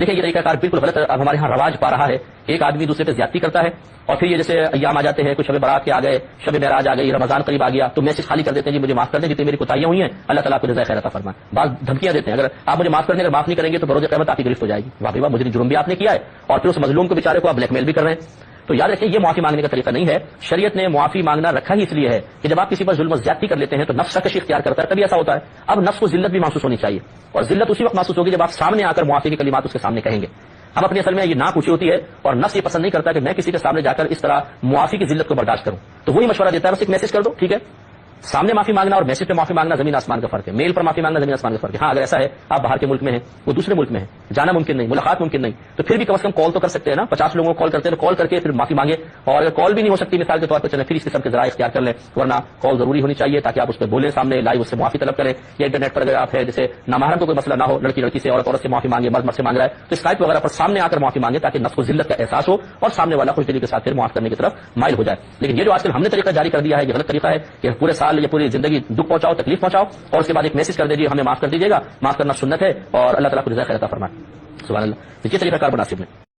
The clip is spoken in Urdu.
دیکھیں یہ طریقہ کار بالکل غلط اب ہمارے یہاں رواج پا رہا ہے. ایک آدمی دوسرے پہ زیادتی کرتا ہے اور پھر یہ جیسے ایام آ جاتے ہیں, کچھ شب برات کے آ گئے, شب معراج آ گئی, رمضان قریب آ گیا, تو میسج خالی کر دیتے ہیں جی مجھے معاف کر دیں جتنی میری کوتاہیاں ہوئی ہیں, اللہ تعالیٰ آپ کو جزائے خیر عطا فرمائے. بعض دھمکیاں دیتے ہیں اگر آپ مجھے معاف کرنے اگر معاف نہیں کریں گے تو بروز قیامت آپ کی گرفت ہو جائے گی. واہ واہ مجھے جرم بھی آپ نے کیا ہے اور پھر اس مظلوم کو بیچارے کو آپ بلیک میل بھی کر رہے ہیں. تو یاد رکھیں یہ معافی مانگنے کا طریقہ نہیں ہے. شریعت نے معافی مانگنا رکھا ہی اس لیے ہے کہ جب آپ کسی پر ظلم و زیادتی کر لیتے ہیں تو نفس سرکشی اختیار کرتا ہے, تبھی ایسا ہوتا ہے. اب نفس کو ذلت بھی محسوس ہونی چاہیے اور ذلت اسی وقت محسوس ہوگی جب آپ سامنے آ کر معافی کے کلمات اس کے سامنے کہیں گے. ہم اپنی اصل میں یہ نہ پوچھی ہوتی ہے اور نفس یہ پسند نہیں کرتا کہ میں کسی کے سامنے جا کر اس طرح معافی کی ذلت کو برداشت کروں. تو وہی مشورہ دیتا ہے بس ایک میسج کر دو, ٹھیک ہے. سامنے معافی مانگنا اور میسج پہ معافی مانگنا زمین آسمان کا فرق ہے. میل پر معافی مانگنا زمین آسمان کا فرق ہے. ہاں اگر ایسا ہے آپ باہر کے ملک میں ہیں, وہ دوسرے ملک میں ہے, جانا ممکن نہیں, ملاقات ممکن نہیں, تو پھر بھی کم از کم کال تو کر سکتے ہیں نا. 50 لوگوں کو کال کرتے ہیں تو کال کر کے پھر معافی مانگے, اور اگر کال بھی نہیں ہو سکتی مثال کے طور پر چلیں پھر اس قسم کے ذرائع اختیار کر لیں, ورنہ کال ضروری ہونی چاہیے تاکہ آپ اس پہ بولیں سامنے لائیو, اس سے معافی طلب کریں. یا انٹرنیٹ پر اگر آپ ہے جیسے نامحرم کو کوئی مسئلہ نہ ہو, لڑکی لڑکی سے, عورت سے معافی مانگے, مرد مرد سے مانگ رہا ہے, تو اسکائپ وغیرہ پر سامنے آ کر معافی مانگے تاکہ نفس کو ذلت کا احساس ہو اور سامنے والا خوش دلی کے ساتھ پھر معاف کرنے کی طرف مائل ہو جائے. لیکن یہ جو آج کل ہم نے طریقہ جاری کر دیا ہے یہ غلط طریقہ ہے کہ پورے سال یا پوری زندگی دکھ پہنچاؤ, تکلیف پہنچاؤ اور اس کے بعد ایک میسج کر دیجیے ہمیں معاف کر دیجیے گا. معاف کرنا سنت ہے اور اللہ تعالیٰ کو جزائے خیر عطا فرمائے. سبحان اللہ. یہ طریقہ کار مناسب نہیں.